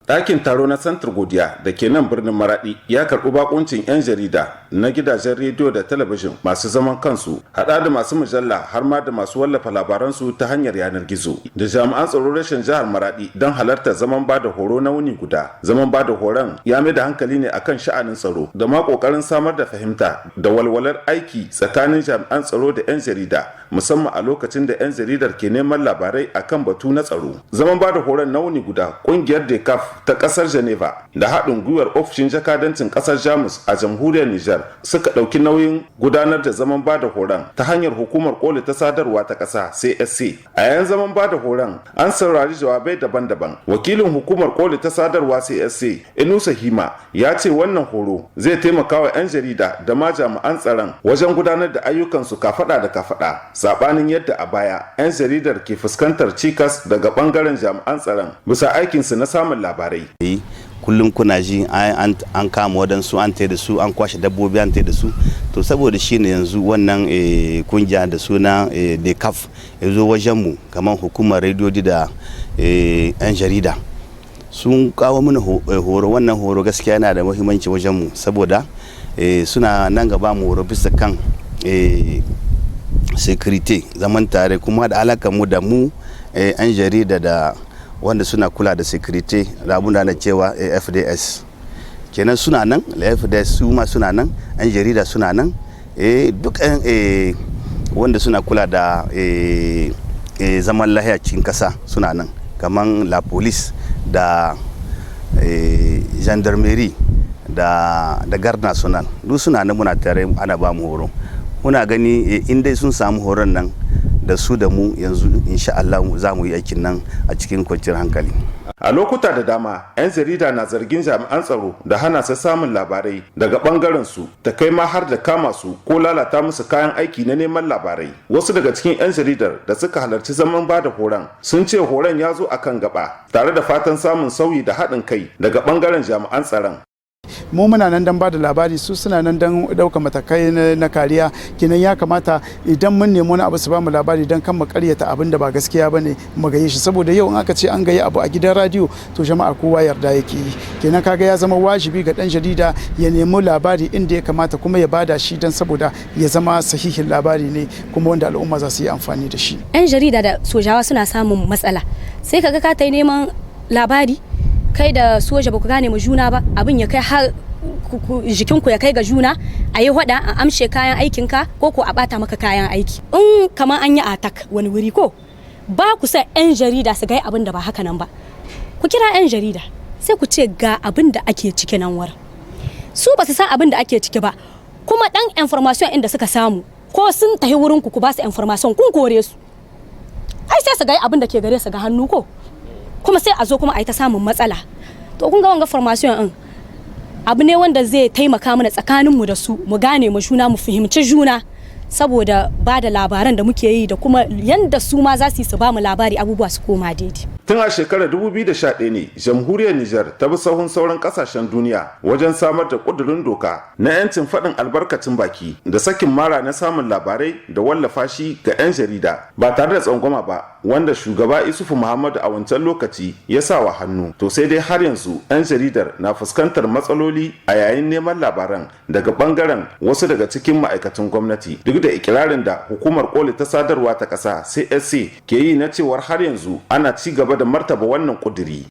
Ɗakin taro na Santar Godiya da ke nan birnin Maraɗi ya karɓi bakuncin 'yan jarida na gidajen rediyo da talabijin masu zaman kansu, haɗa da masu mujalla har ma da masu wallafa labaransu ta hanyar yanar gizo. Da jami'an tsaro rashin jihar Maraɗi don halartar zaman ba da horo na wuni guda. Zaman ba da horon ya mai da hankali ne akan sha'anin tsaro da ma ƙoƙarin samar da fahimta da walwalar aiki tsakanin jami'an tsaro da 'yan jarida, musamman a lokacin da 'yan jaridar ke neman labarai akan batu na tsaro. Zaman ba da horon na wuni guda, ƙungiyar DECAF ta kasar Geneva da haɗin gwiwar ofishin jakadancin kasar Jamus a jamhuriyar Nijar suka ɗauki nauyin gudanar da zaman bada horon ta hanyar hukumar koli ta sadarwa ta ƙasa CSC. A yayin zaman bada horon an saurari jawabai daban-daban. Wakilin hukumar koli ta sadarwa CSC Inusa Hima ya ce wannan horo zai taimaka wa 'yan jarida da ma jami'an tsaron wajen gudanar da ayyukansu kafaɗa da kafaɗa, saɓanin yadda a baya 'yan jaridar ke fuskantar cikas daga ɓangaren jami'an tsaron bisa aikinsu na samun labarai. Kullum kuna ji an kama wadansu an tai da su, an kwashe dabbobi an tai da su, to saboda shi ne yanzu wannan kungiya da suna DECAF ya zo wajenmu kamar hukumar rediyoyi da 'yan jarida sun kawo mana horo. Wannan horo gaskiya yana da muhimmanci wajenmu saboda suna nan gaba mu horo bisa kan security, zaman tare kuma da alaƙar mu da mu 'yan jarida da wanda suna kula da security da abun da na cewa FDS kenan suna nan, FDS su ma suna nan, an jarida suna nan, duk wanda suna kula da zaman lahiya cikin kasa suna nan, kamar la police da gendarmerie da garde national duk suna nan, muna tare ana ba mu horo. Muna gani in dai sun samu horon nan da su da mu yanzu insha Allah za mu yi aikin nan a cikin kwanciyar hankali. A lokuta da dama 'yan jarida na zargin jami'an tsaro da hana su samun labarai daga bangaren su, ta kai ma har da kama su ko lalata musu kayan aiki na neman labarai. Wasu daga cikin 'yan jaridar da suka halarci zaman bada horon sun ce horon ya zo akan gaba tare da fatan samun sauyi da haɗin kai daga bangaren jami'an tsaron. Mu muna nan don ba da labari, su suna nan don ɗaukar matakai na kariya. Kenan ya kamata idan mun nemi wani abu su ba mu labari don kan mu karyata abin da ba gaskiya ba ne mu gaye shi, saboda yau in aka ce an gayi abu a gidan radiyo to jama'a kowa yarda yake yi. Kenan kaga ya zama wajibi ga ɗan jarida ya nemi labari inda ya kamata kuma ya bada shi don saboda ya zama sahihin labari ne kuma wanda al'umma za su yi amfani da shi. 'Yan jarida da sojawa suna samun matsala, sai kaga ka tai neman labari kai da soja ba ku gane mu juna ba, abin ya kai har jikinku ya kai ga juna, a yi hada a amshe kayan aikinka ko a bata maka kayan aiki. In kamar an yi attack wani wuri ko ba ku sa 'yan jarida su gai abin da ba haka nan ba, ku kira 'yan jarida sai ku ce ga abin da ake ciki nan wurin. Su ba su san abin da ake ciki ba, kuma dan information inda suka samu ko sun tafi wurin ku ba su information kun kore su, ai sai su gai abin da ke gare su ga hannu ko, kuma sai a zo kuma a yi ta samun matsala. To kun ga wanga formation din abu ne wanda zai taimaka mana tsakaninmu da su, mu gane mu juna, mu fahimci juna, saboda ba da labaran da muke yi da kuma yanda su ma za su yi su ba mu labari abubuwa su koma daidai. Tun a shekarar 2011 ne jamhuriyar Nijar ta bi sahun sauran kasashen duniya wajen samar da ƙudurin doka na 'yancin faɗin albarkacin baki da sakin mara na samun labarai da wallafa shi ga 'yan jarida ba tare da tsangwama ba, wanda shugaba Isufu Muhammadu a wancan lokaci ya sa wa hannu. To sai dai har yanzu 'yan jaridar na fuskantar matsaloli a yayin neman labaran daga bangaren wasu daga cikin ma'aikatan gwamnati, duk da ikirarin da hukumar koli ta sadarwa ta ƙasa CSC ke yi na cewar har yanzu ana ci gaba da martaba wannan ƙuduri.